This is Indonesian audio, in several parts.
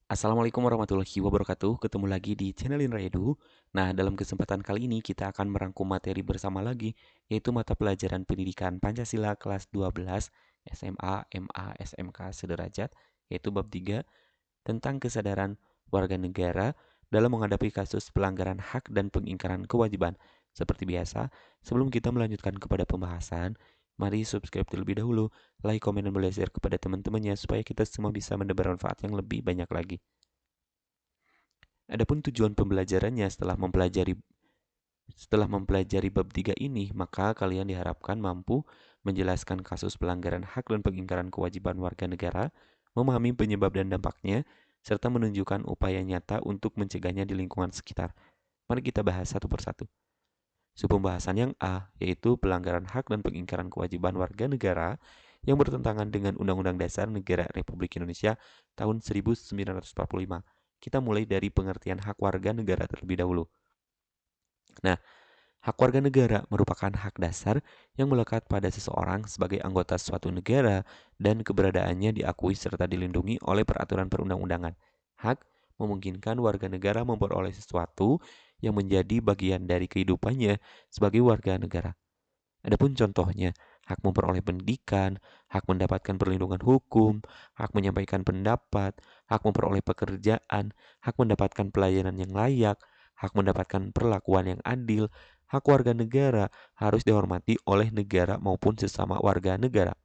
Assalamualaikum warahmatullahi wabarakatuh. Ketemu lagi di channel Indra Edu. Nah, dalam kesempatan kali ini kita akan merangkum materi bersama lagi, yaitu mata pelajaran Pendidikan Pancasila kelas 12 SMA, MA, SMK sederajat, yaitu bab 3 tentang kesadaran warga negara dalam menghadapi kasus pelanggaran hak dan pengingkaran kewajiban. Seperti biasa, sebelum kita melanjutkan kepada pembahasan, mari subscribe terlebih dahulu, like, komen, dan boleh share kepada teman-temannya supaya kita semua bisa mendapat manfaat yang lebih banyak lagi. Adapun tujuan pembelajarannya setelah mempelajari bab 3 ini, maka kalian diharapkan mampu menjelaskan kasus pelanggaran hak dan pengingkaran kewajiban warga negara, memahami penyebab dan dampaknya, serta menunjukkan upaya nyata untuk mencegahnya di lingkungan sekitar. Mari kita bahas satu persatu. Pembahasan yang A, yaitu pelanggaran hak dan pengingkaran kewajiban warga negara yang bertentangan dengan Undang-Undang Dasar Negara Republik Indonesia tahun 1945. Kita mulai dari pengertian hak warga negara terlebih dahulu. Nah, hak warga negara merupakan hak dasar yang melekat pada seseorang sebagai anggota suatu negara dan keberadaannya diakui serta dilindungi oleh peraturan perundang-undangan. Hak memungkinkan warga negara memperoleh sesuatu yang menjadi bagian dari kehidupannya sebagai warga negara. Adapun contohnya, hak memperoleh pendidikan, hak mendapatkan perlindungan hukum, hak menyampaikan pendapat, hak memperoleh pekerjaan, hak mendapatkan pelayanan yang layak, hak mendapatkan perlakuan yang adil, hak warga negara harus dihormati oleh negara maupun sesama warga negara.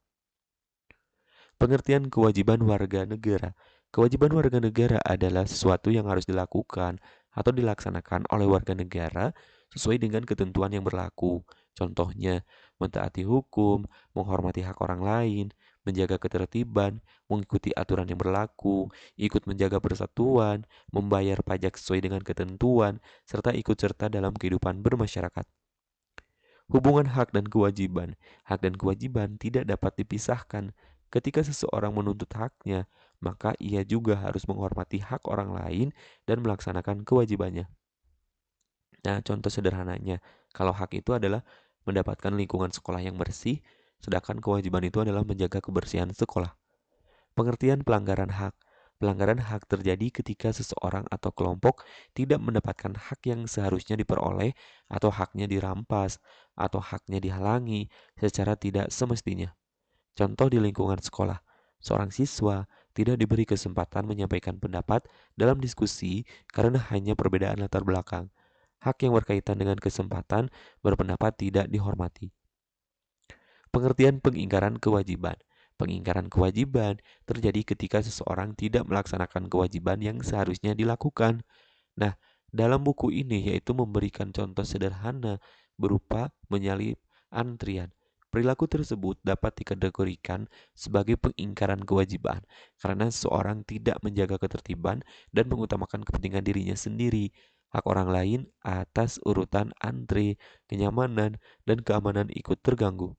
Pengertian kewajiban warga negara. Kewajiban warga negara adalah sesuatu yang harus dilakukan atau dilaksanakan oleh warga negara sesuai dengan ketentuan yang berlaku. Contohnya, mentaati hukum, menghormati hak orang lain, menjaga ketertiban, mengikuti aturan yang berlaku, ikut menjaga persatuan, membayar pajak sesuai dengan ketentuan, serta ikut serta dalam kehidupan bermasyarakat. Hubungan hak dan kewajiban. Hak dan kewajiban tidak dapat dipisahkan. Ketika seseorang menuntut haknya, maka ia juga harus menghormati hak orang lain dan melaksanakan kewajibannya. Nah, contoh sederhananya, kalau hak itu adalah mendapatkan lingkungan sekolah yang bersih, sedangkan kewajiban itu adalah menjaga kebersihan sekolah. Pengertian pelanggaran hak. Pelanggaran hak terjadi ketika seseorang atau kelompok tidak mendapatkan hak yang seharusnya diperoleh atau haknya dirampas atau haknya dihalangi secara tidak semestinya. Contoh di lingkungan sekolah, seorang siswa tidak diberi kesempatan menyampaikan pendapat dalam diskusi karena hanya perbedaan latar belakang. Hak yang berkaitan dengan kesempatan berpendapat tidak dihormati. Pengertian pengingkaran kewajiban. Pengingkaran kewajiban terjadi ketika seseorang tidak melaksanakan kewajiban yang seharusnya dilakukan. Nah, dalam buku ini yaitu memberikan contoh sederhana berupa menyalip antrian. Perilaku tersebut dapat dikategorikan sebagai pengingkaran kewajiban karena seseorang tidak menjaga ketertiban dan mengutamakan kepentingan dirinya sendiri, hak orang lain atas urutan antri, kenyamanan, dan keamanan ikut terganggu.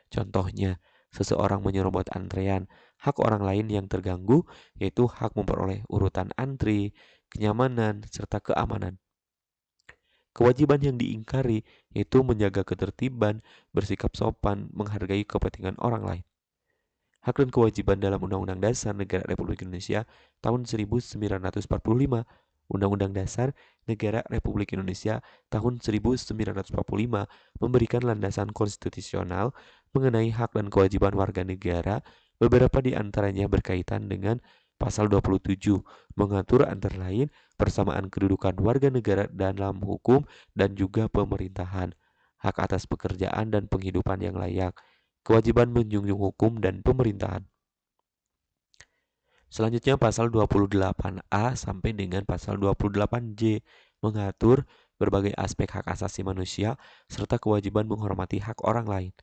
Contohnya, seseorang menyerobot antrean, hak orang lain yang terganggu yaitu hak memperoleh urutan antri, kenyamanan, serta keamanan. Kewajiban yang diingkari yaitu menjaga ketertiban, bersikap sopan, menghargai kepentingan orang lain. Hak dan kewajiban dalam Undang-Undang Dasar Negara Republik Indonesia tahun 1945, Undang-Undang Dasar Negara Republik Indonesia tahun 1945 memberikan landasan konstitusional mengenai hak dan kewajiban warga negara. Beberapa di antaranya berkaitan dengan Pasal 27, mengatur antara lain persamaan kedudukan warga negara dalam hukum dan juga pemerintahan, hak atas pekerjaan dan penghidupan yang layak, kewajiban menjunjung hukum dan pemerintahan. Selanjutnya pasal 28A sampai dengan pasal 28J mengatur berbagai aspek hak asasi manusia serta kewajiban menghormati hak orang lain.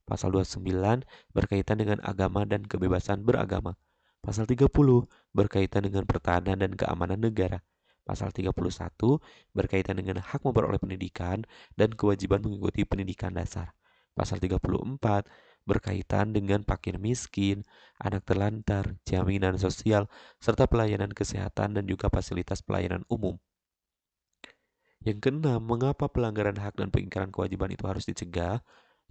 Pasal 29 berkaitan dengan agama dan kebebasan beragama. Pasal 30 berkaitan dengan pertahanan dan keamanan negara. Pasal 31 berkaitan dengan hak memperoleh pendidikan dan kewajiban mengikuti pendidikan dasar. Pasal 34 berkaitan dengan fakir miskin, anak terlantar, jaminan sosial, serta pelayanan kesehatan dan juga fasilitas pelayanan umum. Yang keenam, mengapa pelanggaran hak dan pengingkaran kewajiban itu harus dicegah?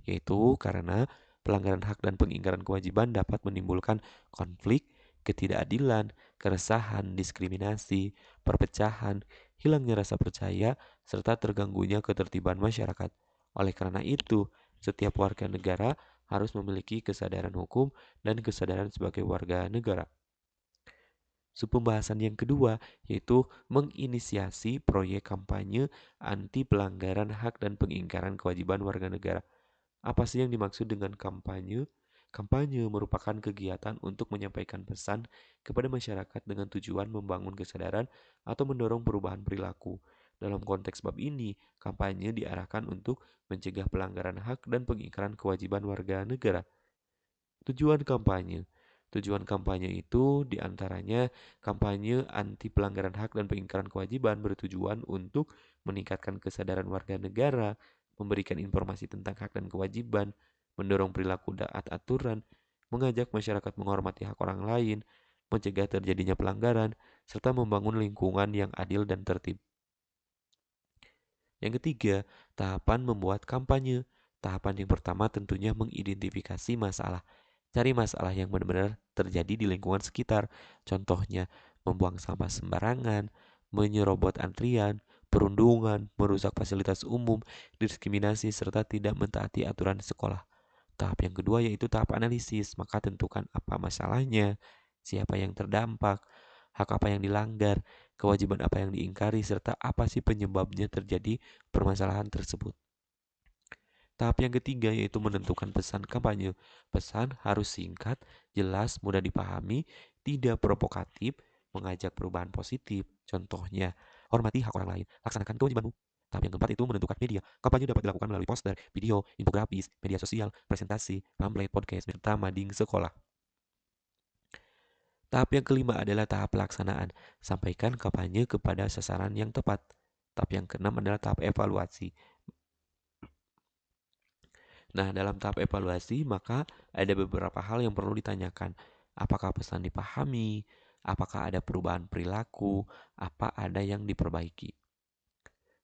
Yaitu karena pelanggaran hak dan pengingkaran kewajiban dapat menimbulkan konflik, ketidakadilan, keresahan, diskriminasi, perpecahan, hilangnya rasa percaya, serta terganggunya ketertiban masyarakat. Oleh karena itu, setiap warga negara harus memiliki kesadaran hukum dan kesadaran sebagai warga negara. Pembahasan yang kedua yaitu menginisiasi proyek kampanye anti pelanggaran hak dan pengingkaran kewajiban warga negara. Apa sih yang dimaksud dengan kampanye? Kampanye merupakan kegiatan untuk menyampaikan pesan kepada masyarakat dengan tujuan membangun kesadaran atau mendorong perubahan perilaku. Dalam konteks bab ini, kampanye diarahkan untuk mencegah pelanggaran hak dan pengingkaran kewajiban warga negara. Tujuan kampanye. Tujuan kampanye itu diantaranya kampanye anti pelanggaran hak dan pengingkaran kewajiban bertujuan untuk meningkatkan kesadaran warga negara, memberikan informasi tentang hak dan kewajiban, mendorong perilaku taat aturan, mengajak masyarakat menghormati hak orang lain, mencegah terjadinya pelanggaran, serta membangun lingkungan yang adil dan tertib. Yang ketiga, tahapan membuat kampanye. Tahapan yang pertama tentunya mengidentifikasi masalah. Cari masalah yang benar-benar terjadi di lingkungan sekitar. Contohnya, membuang sampah sembarangan, menyerobot antrian, perundungan, merusak fasilitas umum, diskriminasi, serta tidak mentaati aturan sekolah. Tahap yang kedua yaitu tahap analisis, maka tentukan apa masalahnya, siapa yang terdampak, hak apa yang dilanggar, kewajiban apa yang diingkari, serta apa sih penyebabnya terjadi permasalahan tersebut. Tahap yang ketiga yaitu menentukan pesan kampanye. Pesan harus singkat, jelas, mudah dipahami, tidak provokatif, mengajak perubahan positif. Contohnya, hormati hak orang lain, laksanakan kewajibanmu. Tahap yang keempat itu menentukan media. Kampanye dapat dilakukan melalui poster, video, infografis, media sosial, presentasi, pamflet, podcast, serta mading sekolah. Tahap yang kelima adalah tahap pelaksanaan. Sampaikan kampanye kepada sasaran yang tepat. Tahap yang keenam adalah tahap evaluasi. Nah, dalam tahap evaluasi, maka ada beberapa hal yang perlu ditanyakan. Apakah pesan dipahami? Apakah ada perubahan perilaku? Apa ada yang diperbaiki?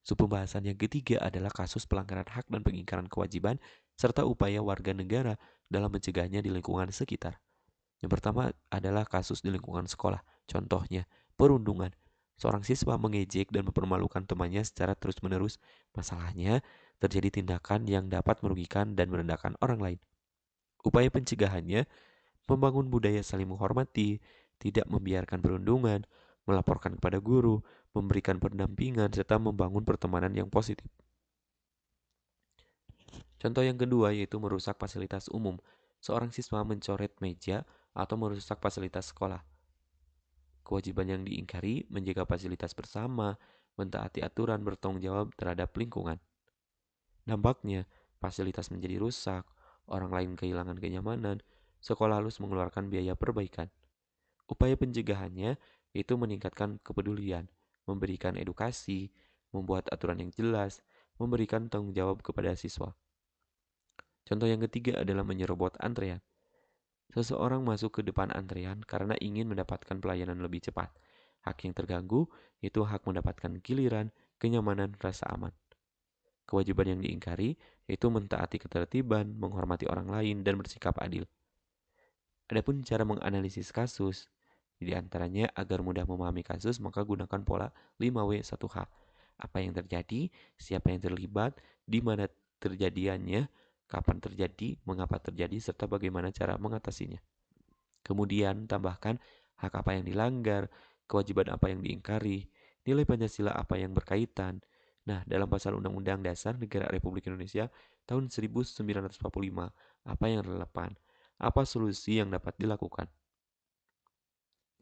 Pembahasan yang ketiga adalah kasus pelanggaran hak dan pengingkaran kewajiban, serta upaya warga negara dalam mencegahnya di lingkungan sekitar. Yang pertama adalah kasus di lingkungan sekolah. Contohnya, perundungan. Seorang siswa mengejek dan mempermalukan temannya secara terus-menerus. Masalahnya, terjadi tindakan yang dapat merugikan dan merendahkan orang lain. Upaya pencegahannya, membangun budaya saling menghormati, tidak membiarkan perundungan, melaporkan kepada guru, memberikan pendampingan, serta membangun pertemanan yang positif. Contoh yang kedua yaitu merusak fasilitas umum. Seorang siswa mencoret meja atau merusak fasilitas sekolah. Kewajiban yang diingkari menjaga fasilitas bersama, mentaati aturan, bertanggung jawab terhadap lingkungan. Dampaknya, fasilitas menjadi rusak, orang lain kehilangan kenyamanan, sekolah harus mengeluarkan biaya perbaikan. Upaya pencegahannya yaitu meningkatkan kepedulian, memberikan edukasi, membuat aturan yang jelas, memberikan tanggung jawab kepada siswa. Contoh yang ketiga adalah menyerobot antrean. Seseorang masuk ke depan antrean karena ingin mendapatkan pelayanan lebih cepat. Hak yang terganggu itu hak mendapatkan giliran, kenyamanan, rasa aman. Kewajiban yang diingkari yaitu mentaati ketertiban, menghormati orang lain, dan bersikap adil. Adapun cara menganalisis kasus, di antaranya agar mudah memahami kasus maka gunakan pola 5W1H. Apa yang terjadi, siapa yang terlibat, di mana terjadiannya, kapan terjadi, mengapa terjadi, serta bagaimana cara mengatasinya. Kemudian tambahkan hak apa yang dilanggar, kewajiban apa yang diingkari, nilai Pancasila apa yang berkaitan. Nah, dalam pasal Undang-Undang Dasar Negara Republik Indonesia tahun 1945, apa yang relevan? Apa solusi yang dapat dilakukan?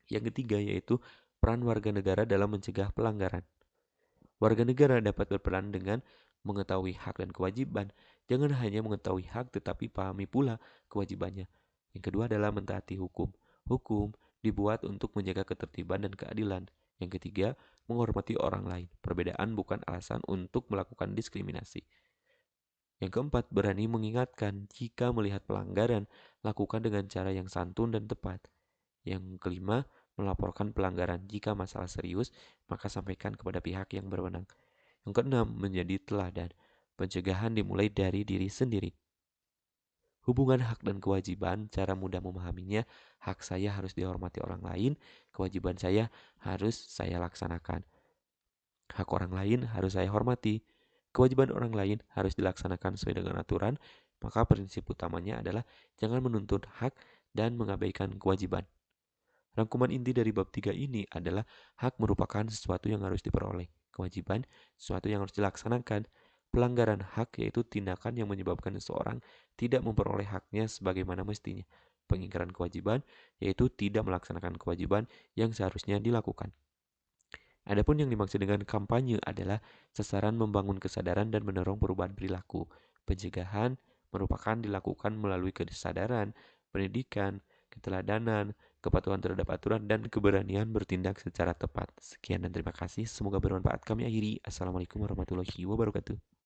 Yang ketiga yaitu peran warga negara dalam mencegah pelanggaran. Warga negara dapat berperan dengan mengetahui hak dan kewajiban. Jangan hanya mengetahui hak tetapi pahami pula kewajibannya. Yang kedua adalah mentaati hukum. Hukum dibuat untuk menjaga ketertiban dan keadilan. Yang ketiga, menghormati orang lain. Perbedaan bukan alasan untuk melakukan diskriminasi. Yang keempat, berani mengingatkan jika melihat pelanggaran, lakukan dengan cara yang santun dan tepat. Yang kelima, melaporkan pelanggaran. Jika masalah serius, maka sampaikan kepada pihak yang berwenang. Yang keenam, menjadi teladan. Pencegahan dimulai dari diri sendiri. Hubungan hak dan kewajiban, cara mudah memahaminya, hak saya harus dihormati orang lain, kewajiban saya harus saya laksanakan. Hak orang lain harus saya hormati, kewajiban orang lain harus dilaksanakan sesuai dengan aturan, maka prinsip utamanya adalah jangan menuntut hak dan mengabaikan kewajiban. Rangkuman inti dari bab 3 ini adalah hak merupakan sesuatu yang harus diperoleh, kewajiban sesuatu yang harus dilaksanakan. Pelanggaran hak yaitu tindakan yang menyebabkan seseorang tidak memperoleh haknya sebagaimana mestinya. Pengingkaran kewajiban yaitu tidak melaksanakan kewajiban yang seharusnya dilakukan. Adapun yang dimaksud dengan kampanye adalah sasaran membangun kesadaran dan mendorong perubahan perilaku. Pencegahan merupakan dilakukan melalui kesadaran, pendidikan, keteladanan, kepatuhan terhadap aturan, dan keberanian bertindak secara tepat. Sekian dan terima kasih. Semoga bermanfaat. Kami akhiri. Assalamualaikum warahmatullahi wabarakatuh.